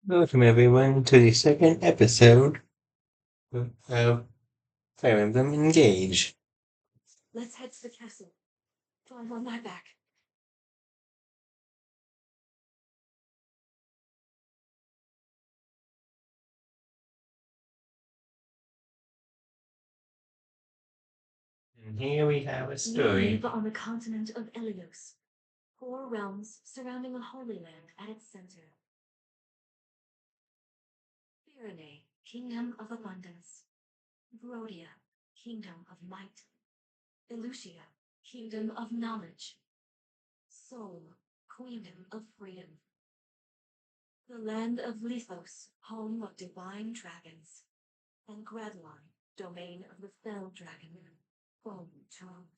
Welcome everyone to the second episode of Fire Emblem Engage. Let's head to the castle. Climb on my back. And here we have a We story. live on the continent of Elios, 4 realms surrounding a holy land at its center. Firene, kingdom of abundance. Brodia, kingdom of might. Elucia, kingdom of knowledge. Sol, queendom of freedom. The land of Lithos, home of divine dragons. And Gradline, domain of the fell dragon. Bone Tome.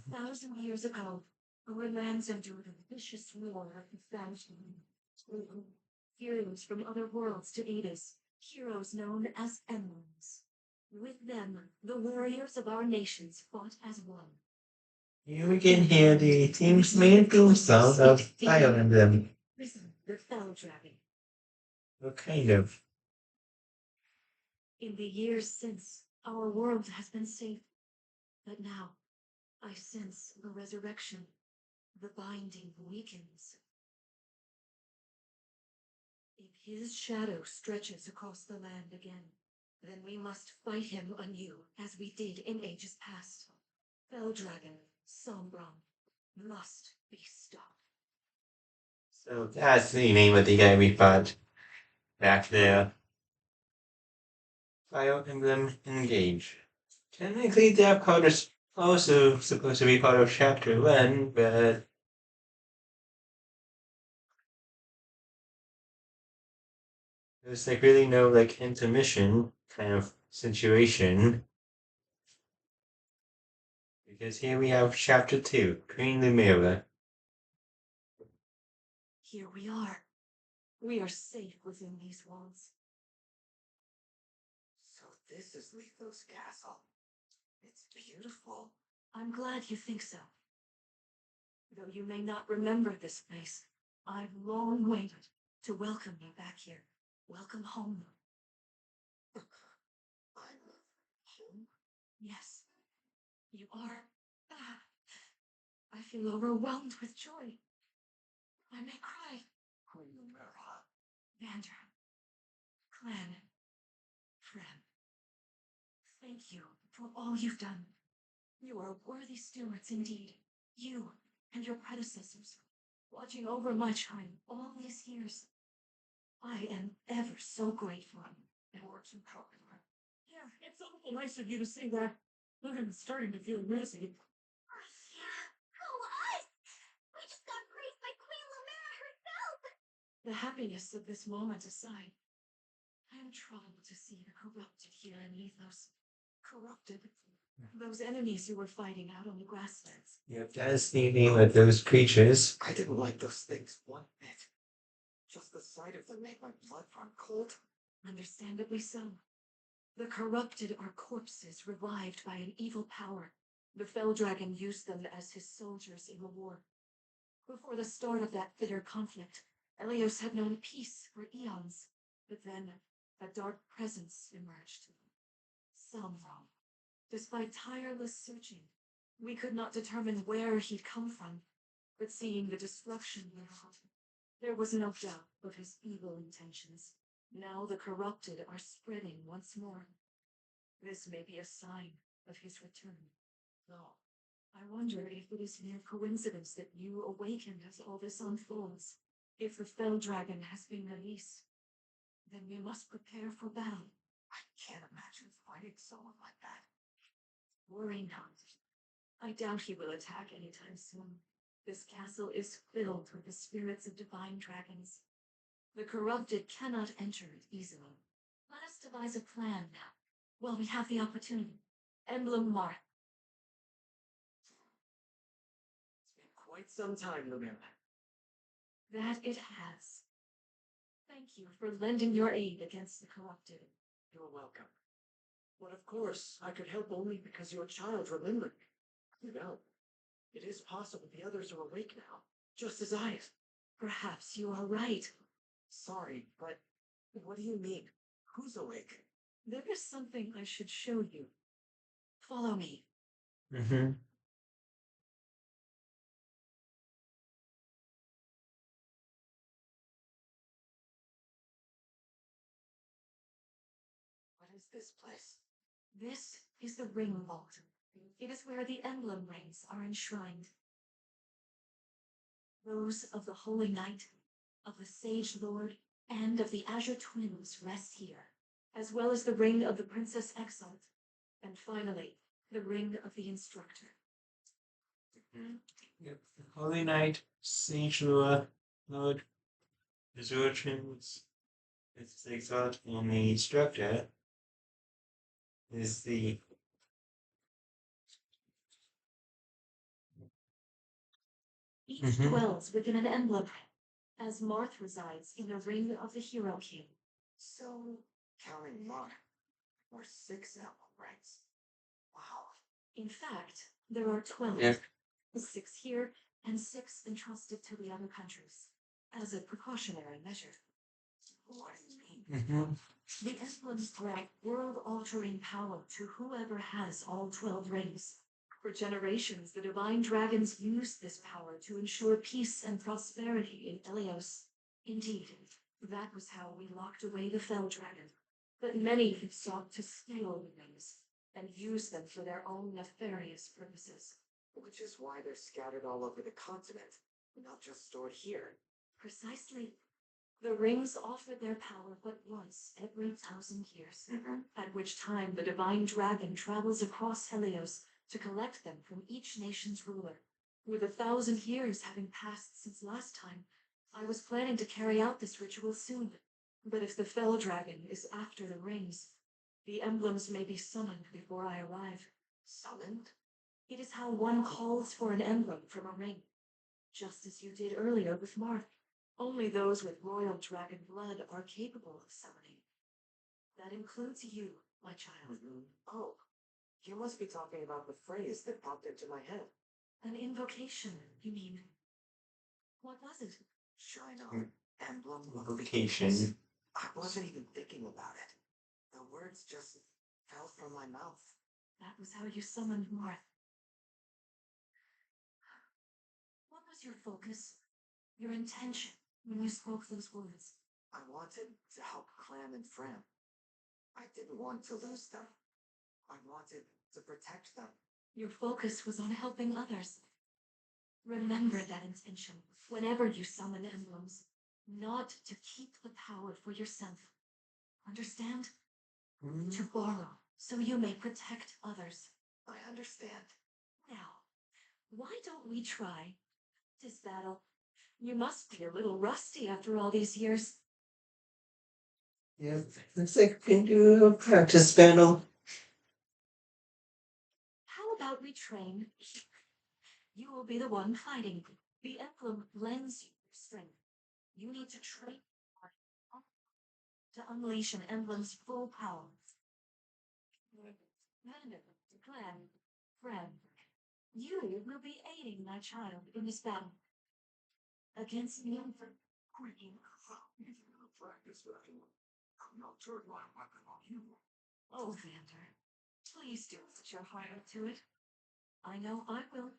1,000 years ago, our lands endured a vicious war of the famine. Heroes from other worlds to aid us, heroes known as Emblems. With them, the warriors of our nations fought as one. Here we can hear the team's main theme sound of Fire Emblem. Listen, the fell dragon. What kind of? In the years since, our world has been safe. But now, I sense the resurrection. The binding weakens. If his shadow stretches across the land again, then we must fight him anew, as we did in ages past. Fell Dragon, Sombron, must be stopped. So that's the name of the game we fought back there. Fire Emblem Engage. Technically, that part is also supposed to be part of Chapter 1, but there's like really no like intermission kind of situation. Because here we have Chapter 2, Queen Lumer. Here we are. We are safe within these walls. So this is Lithos Castle. It's beautiful. I'm glad you think so. Though you may not remember this place, I've long waited to welcome you back here. Welcome home. I'm home. Yes, you are. I feel overwhelmed with joy. I may cry. Queen Lumer, Vander, Clanne, Framme. Thank you for all you've done. You are worthy stewards indeed. You and your predecessors, watching over my child all these years. I am ever so grateful. words and power. Yeah, it's awful nice of you to say that. I'm starting to feel rosy. We just got praised by Queen Lumer herself! The happiness of this moment aside, I am troubled to see the corrupted here in Lithos. Corrupted. Those enemies you were fighting out on the grasslands. Yep, that's the name of those creatures. I didn't like those things one bit. Just the sight of them made my blood run cold. Understandably so. The corrupted are corpses revived by an evil power. The fell dragon used them as his soldiers in the war. Before the start of that bitter conflict, Elios had known peace for eons. But then, a dark presence emerged. Somehow, despite tireless searching, we could not determine where he'd come from. But seeing the destruction he wrought, there was no doubt of his evil intentions. Now the corrupted are spreading once more. This may be a sign of his return. No, I wonder if it is mere coincidence that you awakened as all this unfolds. If the fell dragon has been released, then we must prepare for battle. I can't imagine fighting someone like that. Worry not. I doubt he will attack anytime soon. This castle is filled with the spirits of divine dragons. The corrupted cannot enter it easily. Let us devise a plan now, while we have the opportunity. Emblem Marth. It's been quite some time, Lumer. That it has. Thank you for lending your aid against the corrupted. You're welcome. But of course, I could help only because your child remembered me. You know, it is possible the others are awake now, just as I am. Perhaps you are right. Sorry, but what do you mean? Who's awake? There is something I should show you. Follow me. Mm-hmm. What is this place? This is the Ring Vault. It is where the Emblem rings are enshrined. Those of the Holy Knight, of the Sage Lord, and of the Azure Twins rest here, as well as the ring of the Princess Exalt, and finally, the ring of the Instructor. Yep. Holy Knight, Sage Lord, Resurgence, it's Exalt, and the Instructor is the Each dwells within an emblem, as Marth resides in the ring of the Hero King. So, counting Marth, or 6 emblem rings. Wow. In fact, there are 12, Yeah. 6 here and 6 entrusted to the other countries, as a precautionary measure. What do you mean? Mm-hmm. The emblems grant world-altering power to whoever has all 12 rings. For generations, the divine dragons used this power to ensure peace and prosperity in Helios. Indeed, that was how we locked away the Fell Dragon. But many have sought to steal the rings and use them for their own nefarious purposes. Which is why they're scattered all over the continent, not just stored here. Precisely. The rings offered their power but once every 1,000 years, at which time the divine dragon travels across Helios to collect them from each nation's ruler. With 1,000 years having passed since last time, I was planning to carry out this ritual soon. But if the Fell Dragon is after the rings, the emblems may be summoned before I arrive. Summoned? It is how one calls for an emblem from a ring, just as you did earlier with Marth. Only those with royal dragon blood are capable of summoning. That includes you, my child. Oh, you must be talking about the phrase that popped into my head. An invocation, you mean? What was it? Shrine emblem Invocation. I wasn't even thinking about it. The words just fell from my mouth. That was how you summoned Marth. What was your focus? Your intention when you spoke those words? I wanted to help Clanne and Framme. I didn't want to lose them. I wanted to protect them. Your focus was on helping others. Remember that intention whenever you summon emblems, not to keep the power for yourself. Understand? To borrow, so you may protect others. I understand. Now, why don't we try this battle? You must be a little rusty after all these years. Yep. Looks like we can do a practice battle. How about we train? You will be the one fighting. The emblem lends you strength. You need to train to unleash an emblem's full power. Vander, Clanne, Framme, you will be aiding my child in this battle. Against me. Queen, practice battle. I'll not turn my weapon on you. Oh, Vander, please do put your heart into it. I know I will.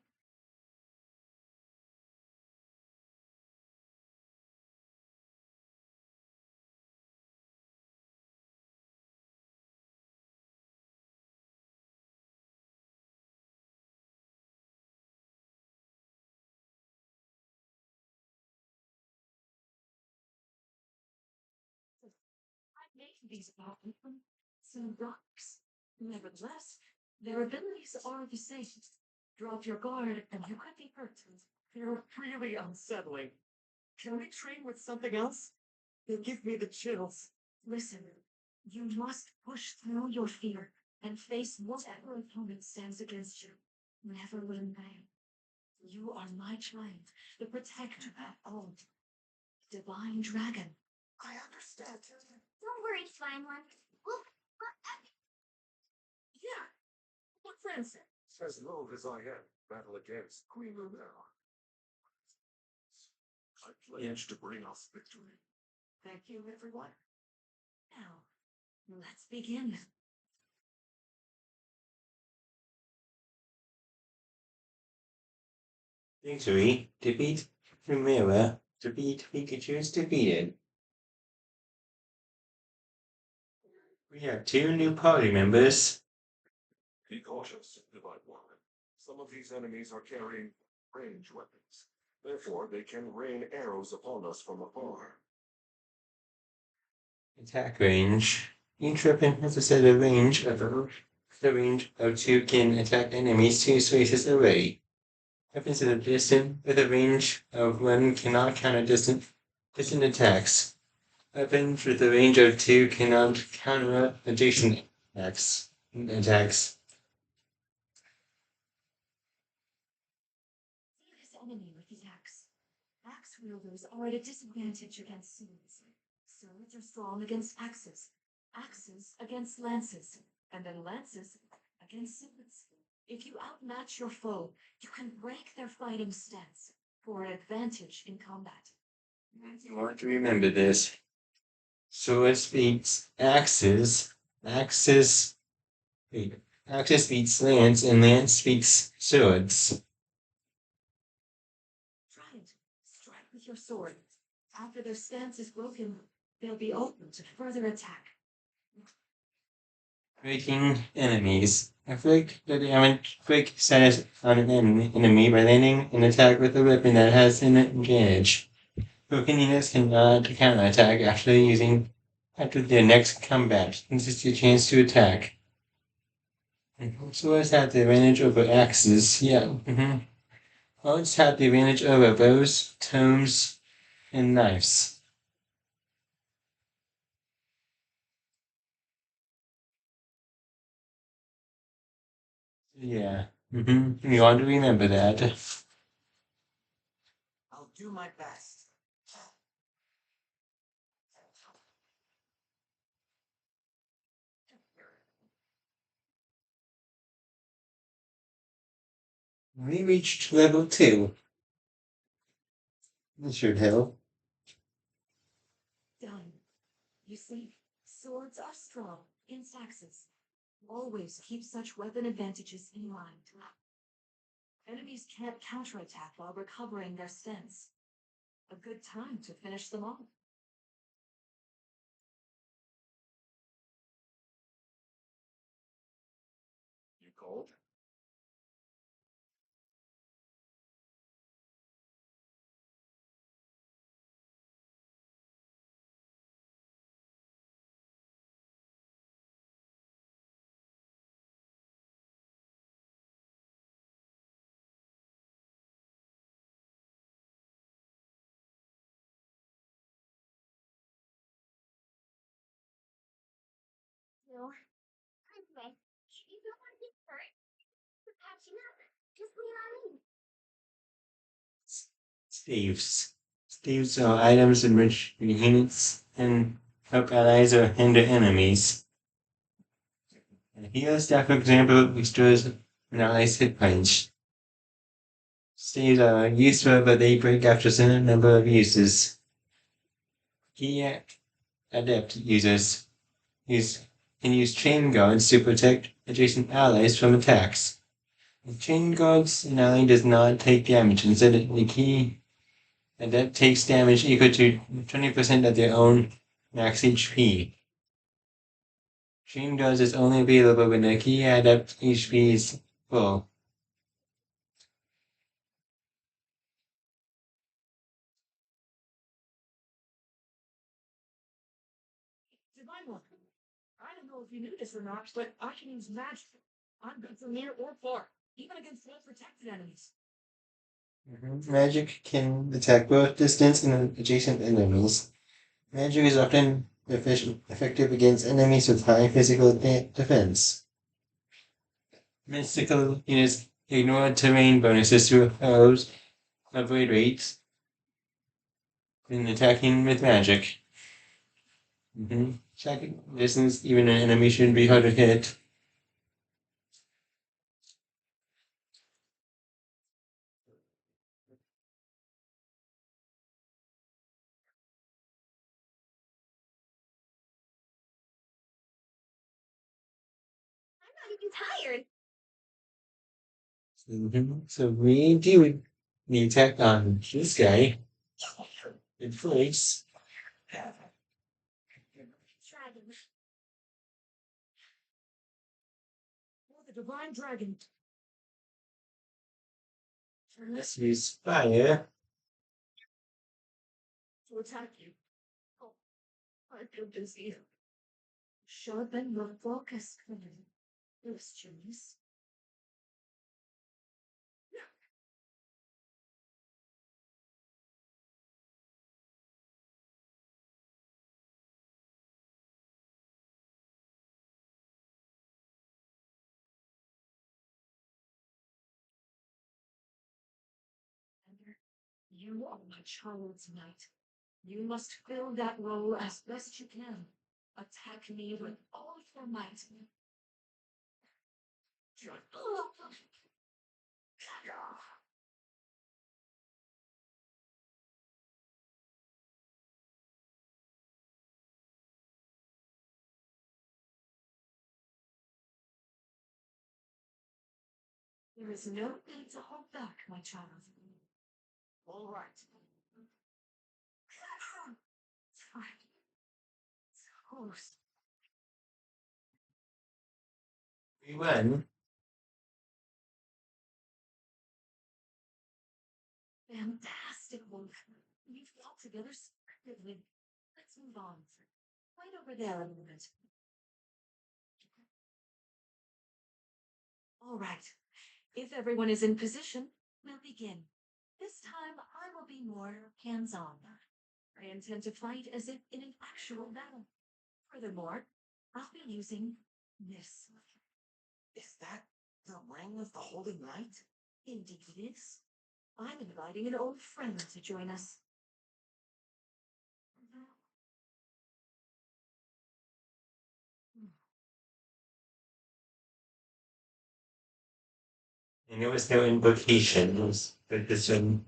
I made these emblems some rocks. Nevertheless, their abilities are the same. Drop your guard and you could be hurt. You're really unsettling. Can we train with something else? They give me the chills. Listen, you must push through your fear and face whatever opponent stands against you. Never will vain. You are my child, the protector of divine dragon. I understand. Don't worry, slime one. We'll Yeah. What friends? As long as I have battle against Queen Lumer. I pledge to bring us victory. Thank you, everyone. Now, let's begin. Victory. Defeat Primera. Defeat Pikachu is defeated. We have 2 new party members. Be cautious, Divine One. Some of these enemies are carrying range weapons. Therefore, they can rain arrows upon us from afar. Attack range. Each weapon has a set of range of the range of 2 can attack enemies 2 spaces away. Weapons that are distant with a range of 1 cannot counter distant attacks. Weapons with a range of 2 cannot counter adjacent attacks. See this enemy with the axe. Axe wielders are at a disadvantage against swords. Swords are strong against axes. Axes against lances. And then lances against swords. If you outmatch your foe, you can break their fighting stance for an advantage in combat. You want to remember this. Swords beats axes. Axes beats lance, and lance beats swords. Try it. Strike with your sword. After their stance is broken, they'll be open to further attack. Breaking enemies. Inflict the damage quick status on an enemy by landing an attack with a weapon that has an advantage. Broken units cannot counterattack after their next combat. This is your chance to attack. Swords have the advantage over axes. Yeah. Swords have the advantage over bows, tomes, and knives. Yeah. You want to remember that. I'll do my best. We reached level 2. This should help. Done. You see, swords are strong against axes. Always keep such weapon advantages in mind. Enemies can't counterattack while recovering their stance. A good time to finish them off. You called? No. Anyway, you don't want to get hurt. We're catching up. Just lean on me. Staves. Staves are items in which units and help allies or hinder enemies. A healer staff, for example, restores an ally's hit points. Staves are useful, but they break after a certain number of uses. Key adept users can use chain guards to protect adjacent allies from attacks. With chain guards, an ally does not take damage. Instead, the key adept takes damage equal to 20% of their own max HP. Chain guards is only available when the key adept HP is full. Divine One, I don't know if you knew this or not, but I can use magic. I'm good from near or far, even against well-protected enemies. Magic can attack both distant and adjacent enemies. Magic is often effective against enemies with high physical defense. Mystical units ignore terrain bonuses to avoid rates when attacking with magic. Checking distance, even an enemy shouldn't be hard to hit. not even tired. So we do the attack on this guy in place. Dragon. For the divine dragon. Let's use fire. To attack you. Oh, I feel busy. Sharpen your focus, Clanne. Questions. Vander, you are my child's knight. You must fill that role as best you can. Attack me with all your might. There is no need to hold back, my child. All right. Fine. Of course. We win. Fantastic work. You fought together splendidly. Let's move on. Right over there a moment. All right. If everyone is in position, we'll begin. This time, I will be more hands-on. I intend to fight as if in an actual battle. Furthermore, I'll be using this. Is that the ring of the Holy Knight? Indeed it is. I'm inviting an old friend to join us. And there was no invocation. It was this one.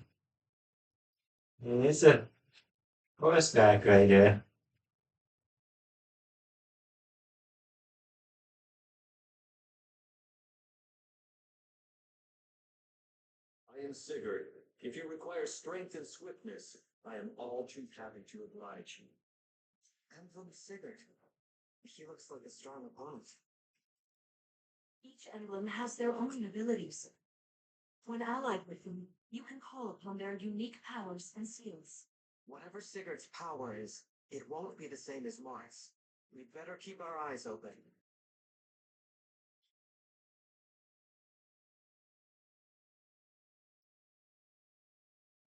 And it's a horseback rider. I am Sigurd. If you require strength and swiftness, I am all too happy to oblige you. Emblem Sigurd. He looks like a strong opponent. Each emblem has their own abilities. When allied with them, you can call upon their unique powers and skills. Whatever Sigurd's power is, it won't be the same as Marth's. We'd better keep our eyes open.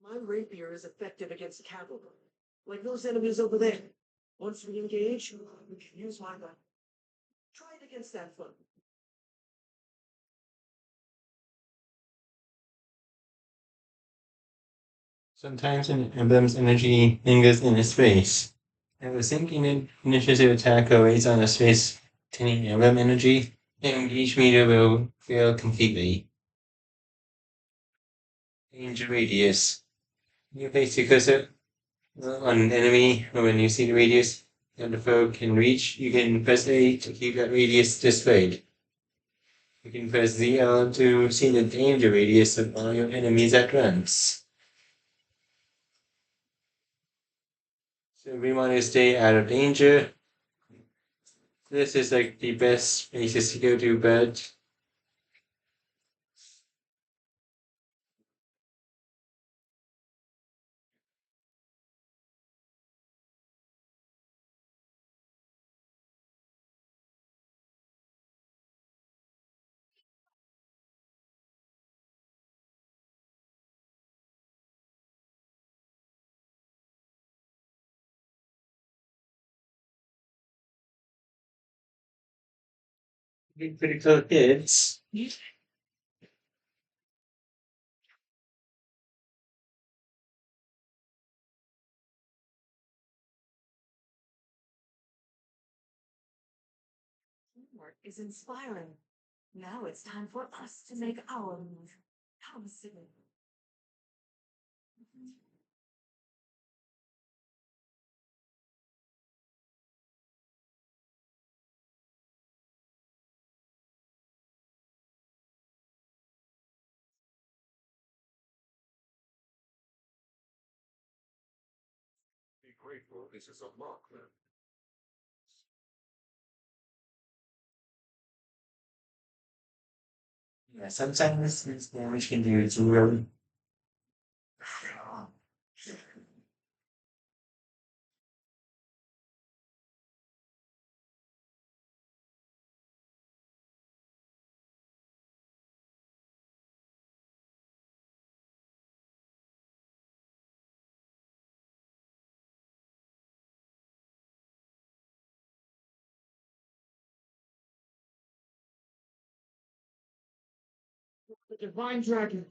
My rapier is effective against cavalry, like those enemies over there. Once we engage, we can use my gun. Try it against that foot. Sometimes an emblem's energy lingers in its face. I was thinking an initiative attack waits on a space containing emblem energy, and each meter will fail completely. Danger radius. You place your cursor on an enemy, or when you see the radius that the foe can reach, you can press A to keep that radius displayed. You can press ZL to see the danger radius of all your enemies at once. So we want to stay out of danger. This is like the best places to go to bed. Critical hits. Teamwork is inspiring. Now it's time for us to make our move. Come, Sigurd. grateful this is a mock then. Yeah, sometimes this damage can do it's really. The divine dragon.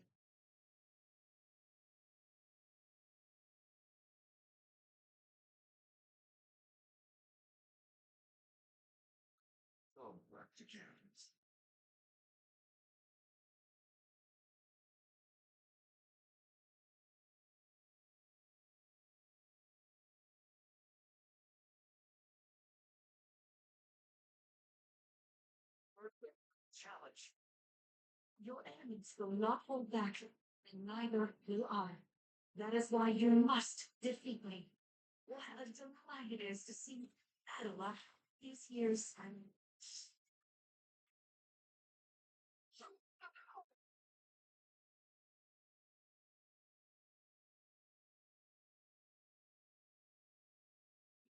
Oh, back to cannons. Challenge. Your enemies will not hold back, and neither will I. That is why you must defeat me. What a delight it is to see Alear these years and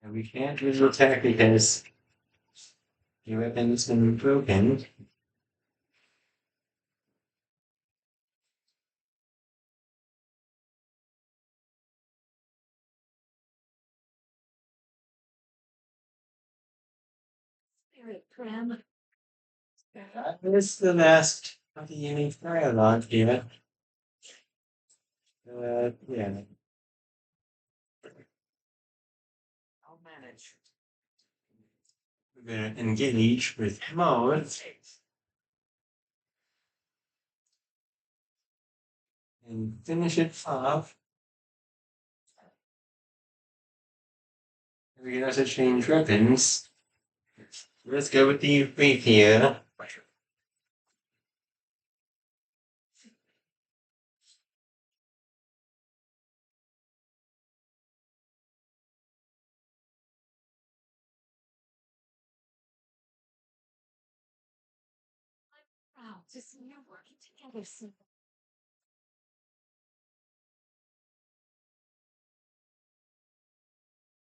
And we can't use the attack because your weapon's been broken. spirit Framme. This is the last of the unique dialogue here. Yeah. I'll manage. We're gonna engage with Marth and finish it off. We can also change weapons. Let's go with the rapier. Proud to see you working together so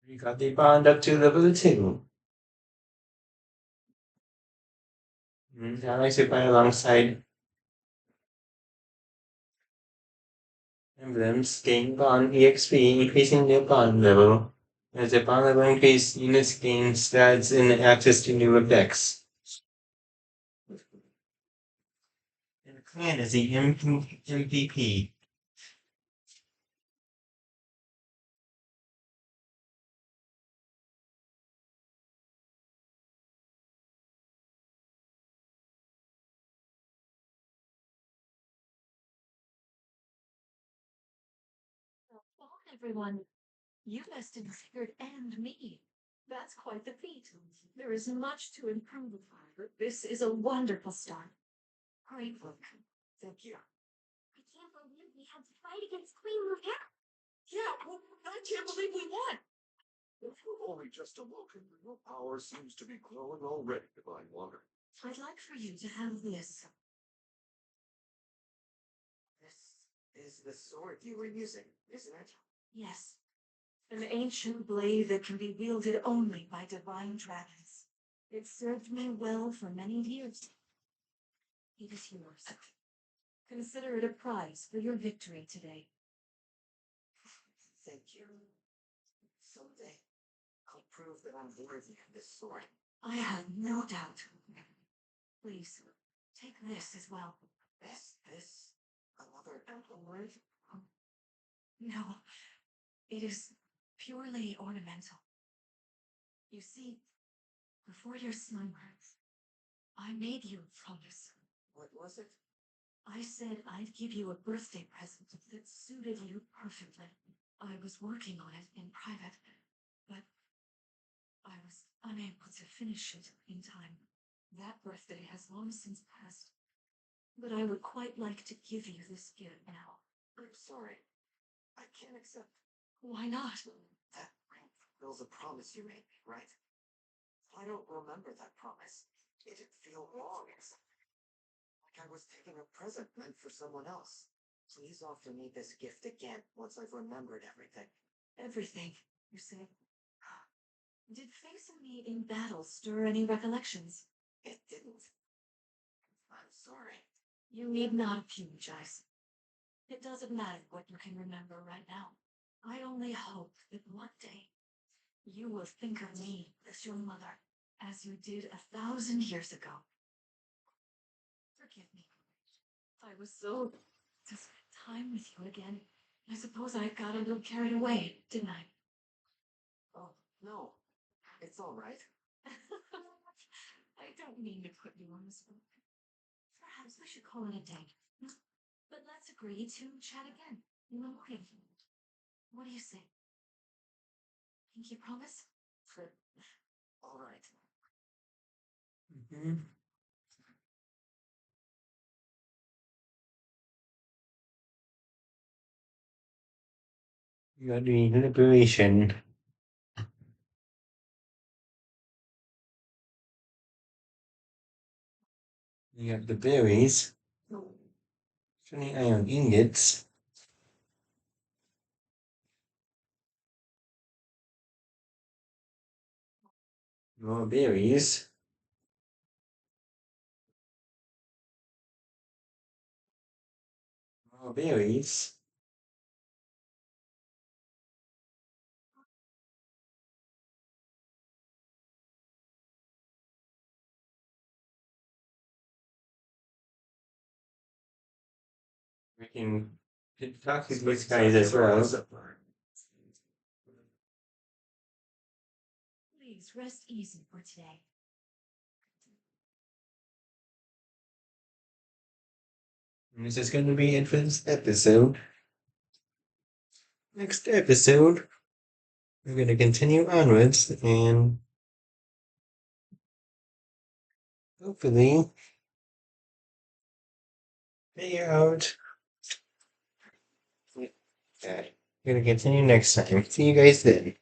We got the bond up to level 2. I like to play alongside emblems, gain bond EXP, increasing their bond level. As the bond level increase, units gain stats and access to new effects. And Clanne is the MVP. well, everyone. You bested Sigurd and me. That's quite the feat. There is much to improve upon, but this is a wonderful start. Great work. Thank you. I can't believe we had to fight against Queen Lumer. Yeah, well, I can't believe we won. If you're only just awoken, your power seems to be growing already, Divine Water. I'd like for you to have this. This is the sword you were using, isn't it? Yes. An ancient blade that can be wielded only by divine dragons. It served me well for many years. It is yours. Consider it a prize for your victory today. Thank you. Someday, I'll prove that I'm worthy of this sword. I have no doubt. Please, take this as well. This, another emblem. No, it is purely ornamental. You see, before your slumber, I made you a promise. What was it? I said I'd give you a birthday present that suited you perfectly. I was working on it in private, but I was unable to finish it in time. That birthday has long since passed, but I would quite like to give you this gift now. I'm sorry. I can't accept Why not? that There was a promise you made me, right? I don't remember that promise. It didn't feel wrong. It's like I was taking a present meant for someone else. Please offer me this gift again once I've remembered everything. Everything, you say? Did facing me in battle stir any recollections? It didn't. I'm sorry. You need not apologize. It doesn't matter what you can remember right now. I only hope that one day you will think of me as your mother, as you did 1,000 years ago. Forgive me. I was so to spend time with you again. I suppose I got a little carried away, didn't I? Oh, no. It's all right. I don't mean to put you on the spot. Perhaps we should call it a day. But let's agree to chat again in the morning. What do you say? Pinky promise? All right. Mhm. You got the liberation. You got the berries. 20 iron ingots. More berries. More berries. We can talk to these guys as well. Please rest easy for today. And this is going to be it for this episode. Next episode, we're going to continue onwards and hopefully figure out. Okay, we're going to continue next time. See you guys then.